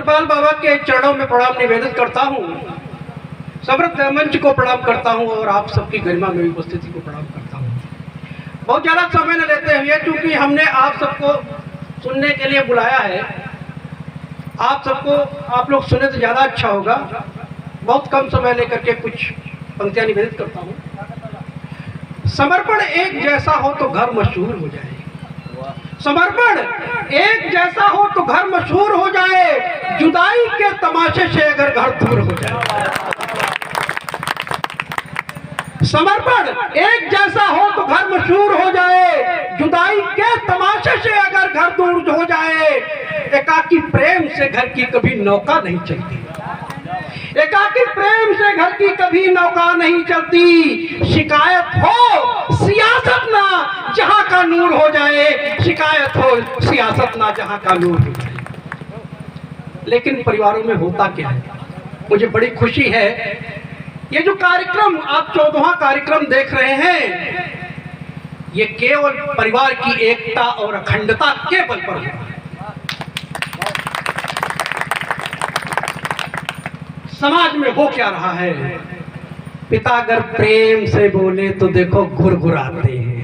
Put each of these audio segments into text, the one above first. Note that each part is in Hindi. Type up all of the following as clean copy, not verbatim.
इकबाल बाबा के चरणों में प्रणाम निवेदित करता हूँ, समृद्ध मंच को प्रणाम करता हूँ और आप सबकी गरिमा में उपस्थिति को प्रणाम करता हूँ। बहुत ज़्यादा समय न लेते हुए, क्योंकि हमने आप सबको सुनने के लिए बुलाया है, आप लोग सुने तो ज़्यादा अच्छा होगा। बहुत कम समय लेकर के कुछ पंक्तियाँ निवेदित करता हूँ। समर्पण एक जैसा हो तो घर मशहूर हो जाए, समर्पण एक जैसा हो तो घर मशहूर हो जाए, जुदाई के तमाशे से अगर घर दूर हो जाए। समर्पण एक जैसा हो तो घर मशहूर हो जाए, जुदाई के तमाशे से अगर घर दूर हो जाए। एकाकी प्रेम से घर की कभी नौका नहीं चलती, एकाकी प्रेम से घर की कभी नौका नहीं चलती। शिकायत हो सियासत ना जहां का नूर हो जाए, शिकायत हो सियासत ना जहां का नूर हो जाए। लेकिन परिवारों में होता क्या है, मुझे बड़ी खुशी है, ये जो कार्यक्रम आप 14वां कार्यक्रम देख रहे हैं, ये केवल परिवार की एकता और अखंडता के बल पर हुआ है। समाज में हो क्या रहा है, पिता अगर प्रेम से बोले तो देखो गुरगुराते हैं,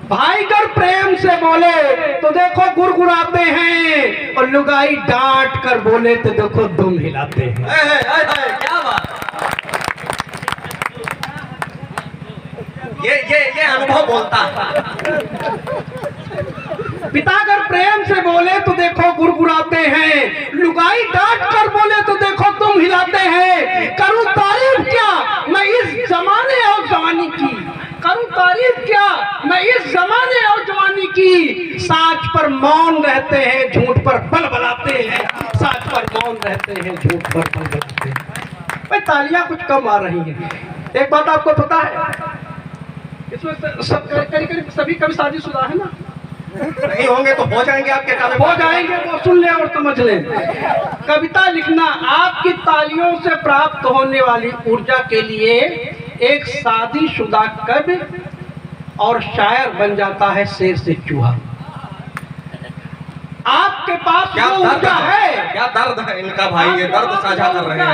भाई अगर प्रेम से बोले तो देखो गुरगुराते हैं, और लुगाई डांट कर बोले तो देखो दुम हिलाते हैं। क्या बात, ये अनुभव बोलता है। पिता अगर प्रेम से बोले तो देखो गुरगुराते हैं, लुगाई डांट कर बोले तो देखो तुम हिलाते हैं। करूं तारीफ क्या मैं इस जमाने और जवानी की, करूं तारीफ क्या मैं इस जमाने और जवानी की। साच पर मौन रहते हैं, झूठ पर बल बलाते हैं, साच पर मौन रहते हैं, झूठ पर बल बलाते हैं। भाई तालियां कुछ कम आ रही हैं। एक बात आपको पता है, इसमें सब करीब सभी कवि शादीशुदा है ना? नहीं होंगे तो हो जाएंगे, आपके काम हो जाएंगे, वो सुन ले और समझ ले। कविता लिखना आपकी तालियों से प्राप्त होने वाली ऊर्जा के लिए एक शादीशुदा कवि और शायर बन जाता है शेर से चूहा। आपके पास क्या वो ऊर्जा है, क्या दर्द है इनका भाई, ये दर्द साझा कर रहे हैं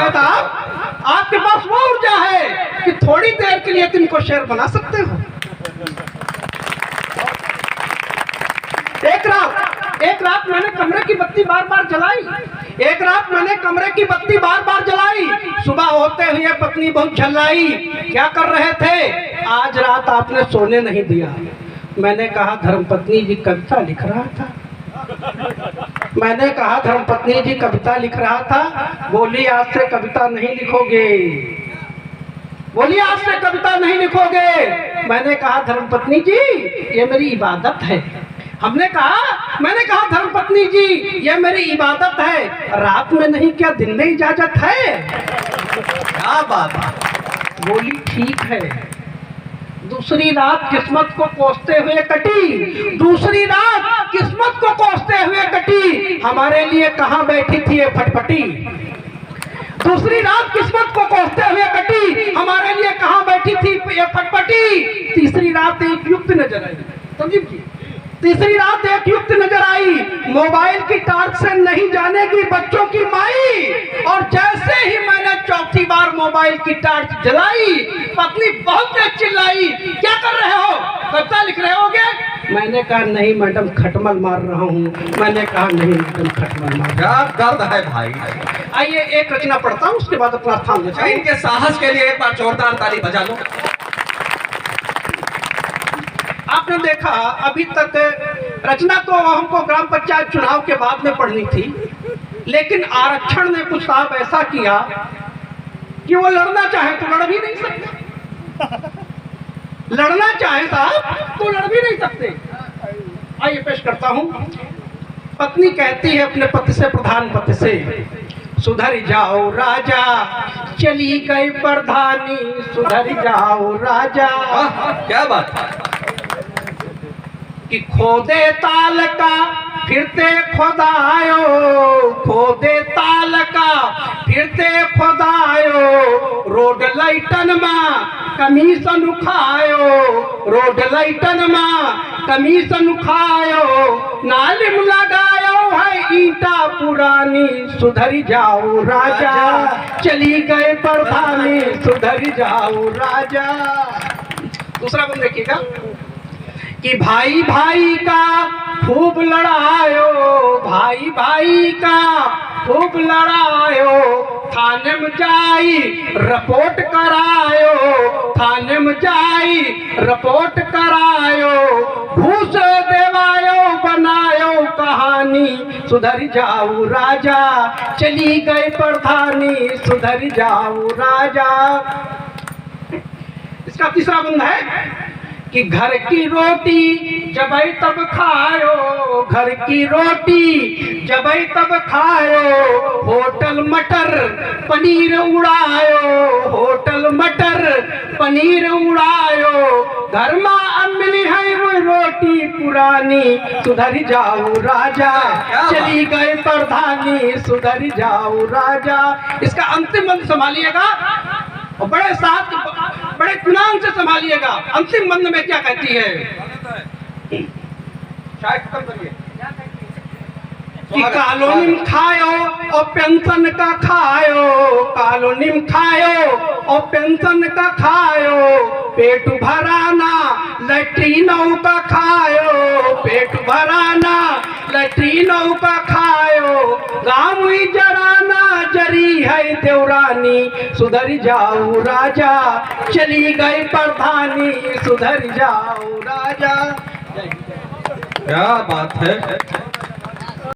आपके पास वो ऊर्जा है कि थोड़ी देर के लिए तुमको शेर बना सकते हो। एक रात मैंने कमरे की बत्ती बार बार जलाई, एक रात मैंने कमरे की बत्ती बार बार जलाई। सुबह होते हुए पत्नी बहुत झल्लाई, क्या कर रहे थे, आज रात आपने सोने नहीं दिया। मैंने कहा धर्मपत्नी जी कविता लिख रहा था। मैंने कहा धर्मपत्नी जी कविता लिख रहा था। बोली आज से कविता नहीं लिखोगे, बोली आज से कविता नहीं लिखोगे। मैंने कहा धर्मपत्नी जी ये मेरी इबादत है। मैंने कहा धर्मपत्नी जी ये मेरी इबादत है, रात में नहीं क्या दिन में इजाजत है। क्या बात है। बोली ठीक है। दूसरी रात किस्मत को कोसते हुए कटी, दूसरी रात किस्मत को कोसते हुए कटी, हमारे लिए कहाँ बैठी थी ये फटफटी। दूसरी रात किस्मत को कोसते हुए कटी, हमारे लिए कहाँ बैठी थी ये फटफटी। तीसरी रात एक युक्त नजर आई, समझिए, तीसरी रात एक युक्त नजर आई, मोबाइल की टार्च से नहीं जानेगी बच्चों की माई। और जैसे ही मैंने चौथी बार मोबाइल की टार्च जलाई, पत्नी बहुत तेज चिल्लाई, क्या कर रहे हो, कविता लिख रहे होगे। मैंने कहा नहीं मैडम खटमल मार रहा हूँ। मैंने कहा नहीं मैडम खटमल मार। क्या दर्द है भाई। आइए एक रचना पढ़ता हूँ, उसके बाद अपना स्थान ले जाएं। इनके साहस के लिए एक बार जोरदार ताली बजा लो। आपने देखा अभी तक रचना तो हमको ग्राम पंचायत चुनाव के बाद में पढ़नी थी, लेकिन आरक्षण ने कुछ साहब ऐसा किया कि वो लड़ना चाहे तो लड़ भी नहीं सकते, लड़ना चाहे साहब तो लड़ भी नहीं सकते। आइए पेश करता हूं। पत्नी कहती है अपने पति से, प्रधान पति से, सुधर जाओ राजा चली गई प्रधानी, सुधर जाओ राजा। क्या बात है। कि खोदे ताल का फिरते खुदायो खोदे ताल का, फिरते खुदायो रोड लाइटन में कमीशन खायो, रोड लाइटन में कमीशन खायो, नालिम लगायो है ईटा पुरानी, सुधर जाओ राजा, चली गए प्रधानी, सुधर जाओ राजा। दूसरा बंद देखिएगा कि भाई भाई का खूब लड़ायो, भाई भाई का खूब लड़ायो, थाने में जाई रिपोर्ट करायो, थाने में जाई रिपोर्ट करायो, घूस देवायो बनायो कहानी, सुधर जाओ राजा, चली गए प्रधानी, सुधर जाओ राजा। इसका तीसरा बंद है कि घर की रोटी जबै तब खायो, घर की रोटी जबै तब खायो, होटल मटर पनीर उड़ायो, होटल मटर पनीर उड़ायो, घर में मिली है वो रोटी पुरानी, सुधर जाओ राजा, चली गए प्रधानी, सुधर जाओ राजा। इसका अंतिम बंद संभालिएगा और बड़े साथ बड़े इत्मीनान से संभालिएगा। अंतिम बंद में क्या कहती है कि कॉलोनी में खायो और पेंशन का खायो, कॉलोनी में खायो और पेंशन का खायो, पेट भराना लैट्रीनों का खायो, पेट भराना लैट्रीनों का खायो, गाँव ही जराना जरी है देवरानी, सुधर जाओ राजा, चली गई प्रधानी, सुधर जाओ राजा। क्या बात है।